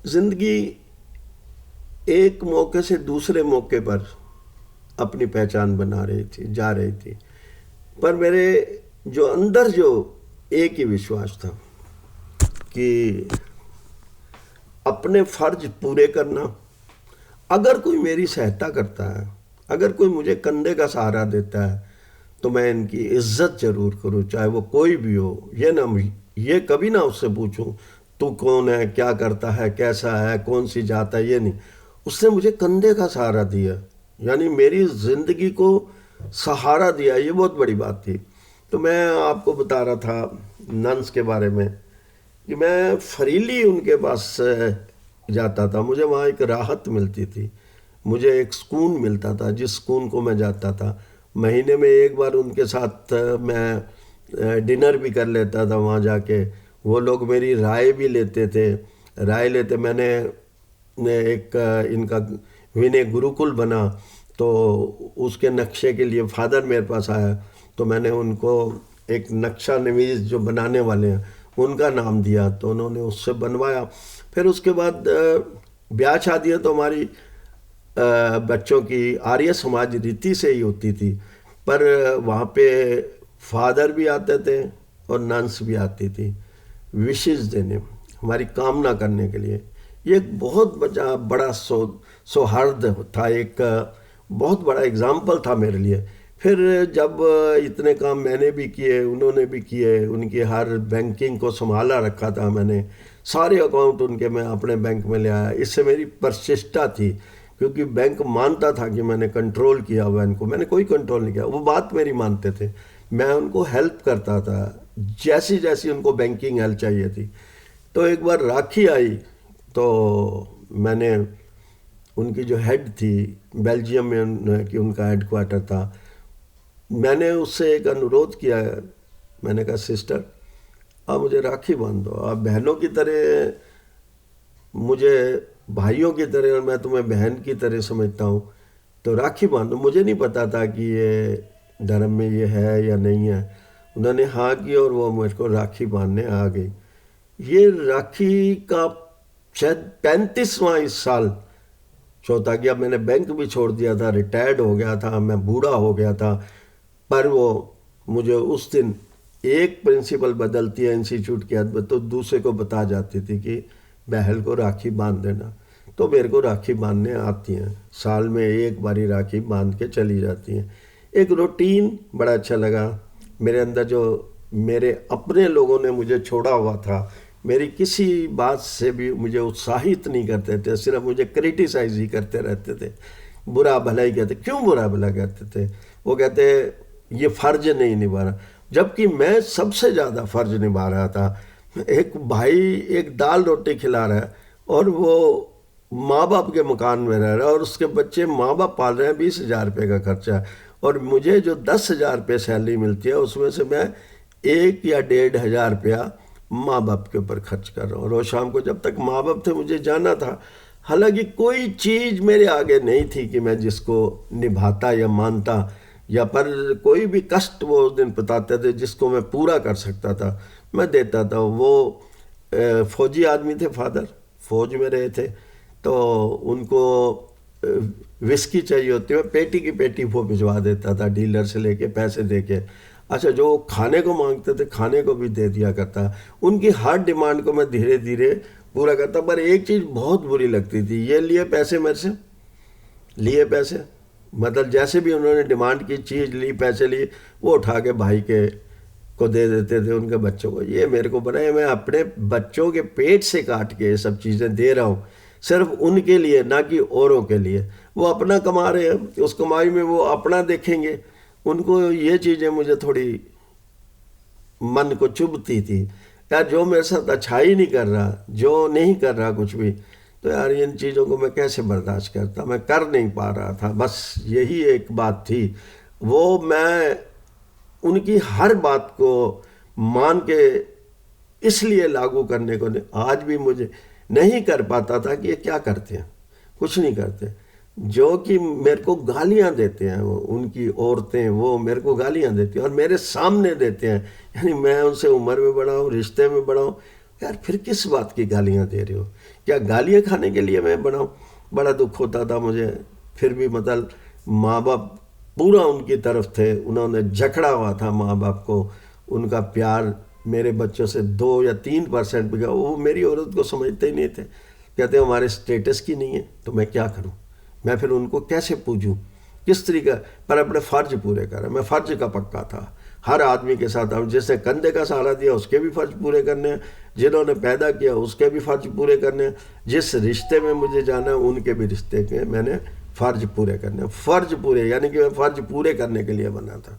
जिंदगी एक मौके से दूसरे मौके पर अपनी पहचान बना रही थी, जा रही थी। पर मेरे जो अंदर जो एक ही विश्वास था कि अपने फर्ज पूरे करना, अगर कोई मेरी सहायता करता है, अगर कोई मुझे कंधे का सहारा देता है, तो मैं इनकी इज्जत जरूर करूं, चाहे वो कोई भी हो। ये कभी ना उससे पूछूं तू कौन है, क्या करता है, कैसा है, कौन सी जात है, ये नहीं। उसने मुझे कंधे का सहारा दिया, यानी मेरी जिंदगी को सहारा दिया, ये बहुत बड़ी बात थी। तो मैं आपको बता रहा था नन्स के बारे में कि मैं फ्रीली उनके पास जाता था, मुझे वहाँ एक राहत मिलती थी, मुझे एक सुकून मिलता था, जिस सुकून को मैं जाता था। महीने में एक बार उनके साथ मैं डिनर भी कर लेता था वहाँ जाके। वो लोग मेरी राय भी लेते थे, राय लेते। मैंने एक इनका विनय गुरुकुल बना, तो उसके नक्शे के लिए फादर मेरे पास आया, तो मैंने उनको एक नक्शा नवीस जो बनाने वाले हैं उनका नाम दिया, तो उन्होंने उससे बनवाया। फिर उसके बाद ब्याह शादियाँ तो हमारी बच्चों की आर्य समाज रीति से ही होती थी, पर वहाँ पे फादर भी आते थे और नन्स भी आती थी विशेष देने, हमारी कामना करने के लिए। ये एक बहुत बड़ा सौहार्द था, एक बहुत बड़ा एग्जाम्पल था मेरे लिए। फिर जब इतने काम मैंने भी किए, उन्होंने भी किए, उनकी हर बैंकिंग को संभाला रखा था मैंने, सारे अकाउंट उनके मैं अपने बैंक में ले आया। इससे मेरी प्रतिष्ठा थी, क्योंकि बैंक मानता था कि मैंने कंट्रोल किया हुआ इनको। मैंने कोई कंट्रोल नहीं किया, वो बात मेरी मानते थे। मैं उनको हेल्प करता था जैसी जैसी उनको बैंकिंग हेल्प चाहिए थी। तो एक बार राखी आई, तो मैंने उनकी जो हेड थी बेल्जियम में कि उनका हेडक्वार्टर था, मैंने उससे एक अनुरोध किया। मैंने कहा सिस्टर आप मुझे राखी बांध दो, आप बहनों की तरह, मुझे भाइयों की तरह और मैं तुम्हें बहन की तरह समझता हूँ, तो राखी बांध दो। मुझे नहीं पता था कि ये धर्म में ये है या नहीं है। उन्होंने हाँ की और वो मेरे को राखी बांधने आ गई। ये राखी का शायद 35वां इस साल चौथा गया। मैंने बैंक भी छोड़ दिया था, रिटायर्ड हो गया था, मैं बूढ़ा हो गया था, पर वो मुझे उस दिन एक प्रिंसिपल बदलती है इंस्टीट्यूट की हद, तो दूसरे को बता जाती थी कि बहल को राखी बांध देना। तो मेरे को राखी बांधने आती हैं, साल में एक बारी राखी बांध के चली जाती हैं। एक रूटीन बड़ा अच्छा लगा। मेरे अंदर जो मेरे अपने लोगों ने मुझे छोड़ा हुआ था, मेरी किसी बात से भी मुझे उत्साहित नहीं करते थे, सिर्फ मुझे क्रिटिसाइज ही करते रहते थे, बुरा भला ही कहते। क्यों बुरा भला कहते थे? वो कहते ये फर्ज नहीं निभा रहा, जबकि मैं सबसे ज़्यादा फर्ज निभा रहा था। एक भाई एक दाल रोटी खिला रहा है और वो माँ बाप के मकान में रह रहा है, और उसके बच्चे माँ बाप पाल रहे हैं, 20,000 रुपये का खर्चा है, और मुझे जो 10,000 रुपये सैलरी मिलती है उसमें से मैं 1 या 1,500 रुपया माँ बाप के ऊपर खर्च कर रहा हूँ। रोज शाम को जब तक माँ बाप थे मुझे जाना था। हालांकि कोई चीज़ मेरे आगे नहीं थी कि मैं जिसको निभाता या मानता, या पर कोई भी कष्ट वो उस दिन बताते थे जिसको मैं पूरा कर सकता था, मैं देता था। वो फौजी आदमी थे, फादर फौज में रहे थे, तो उनको विस्की चाहिए होती है, पेटी की पेटी वो भिजवा देता था डीलर से लेके पैसे दे के। अच्छा, जो खाने को मांगते थे खाने को भी दे दिया करता। उनकी हर डिमांड को मैं धीरे धीरे पूरा करता। पर एक चीज़ बहुत बुरी लगती थी, ये लिए पैसे मेरे से, लिए पैसे, मतलब जैसे भी उन्होंने डिमांड की चीज़ ली, पैसे लिए, वो उठा के भाई के को दे देते थे, उनके बच्चों को। ये मेरे को बनाए, मैं अपने बच्चों के पेट से काट के ये सब चीज़ें दे रहा हूँ, सिर्फ उनके लिए, ना कि औरों के लिए। वो अपना कमा रहे हैं, उस कमाई में वो अपना देखेंगे। उनको ये चीज़ें मुझे थोड़ी मन को चुभती थी, यार जो मेरे साथ अच्छाई नहीं कर रहा, जो नहीं कर रहा कुछ भी, तो यार इन चीज़ों को मैं कैसे बर्दाश्त करता। मैं कर नहीं पा रहा था, बस यही एक बात थी। वो मैं उनकी हर बात को मान के इसलिए लागू करने को नहीं, आज भी मुझे नहीं कर पाता था कि ये क्या करते हैं, कुछ नहीं करते। जो कि मेरे को गालियां देते हैं, वो उनकी औरतें वो मेरे को गालियां देती हैं और मेरे सामने देते हैं। यानी मैं उनसे उम्र में बड़ा हूँ, रिश्ते में बड़ा हूँ, यार फिर किस बात की गालियां दे रहे हो? क्या गालियां खाने के लिए मैं बनाऊं? बड़ा दुख होता था मुझे। फिर भी मतलब माँ बाप पूरा उनकी तरफ थे, उन्होंने जकड़ा हुआ था माँ बाप को। उनका प्यार मेरे बच्चों से 2 या 3% भी, वो मेरी औरत को समझते ही नहीं थे। कहते हमारे स्टेटस की नहीं है तो मैं क्या करूं? मैं फिर उनको कैसे पूजूं? किस तरीका? पर अपने फ़र्ज पूरे करें, मैं फ़र्ज का पक्का था। हर आदमी के साथ, अब जिसने कंधे का सहारा दिया उसके भी फ़र्ज पूरे करने हैं, जिन्होंने पैदा किया उसके भी फ़र्ज पूरे करने हैं, जिस रिश्ते में मुझे जाना है उनके भी रिश्ते के मैंने फ़र्ज पूरे करने हैं। फ़र्ज पूरे, यानी कि मैं फ़र्ज पूरे करने के लिए बना था।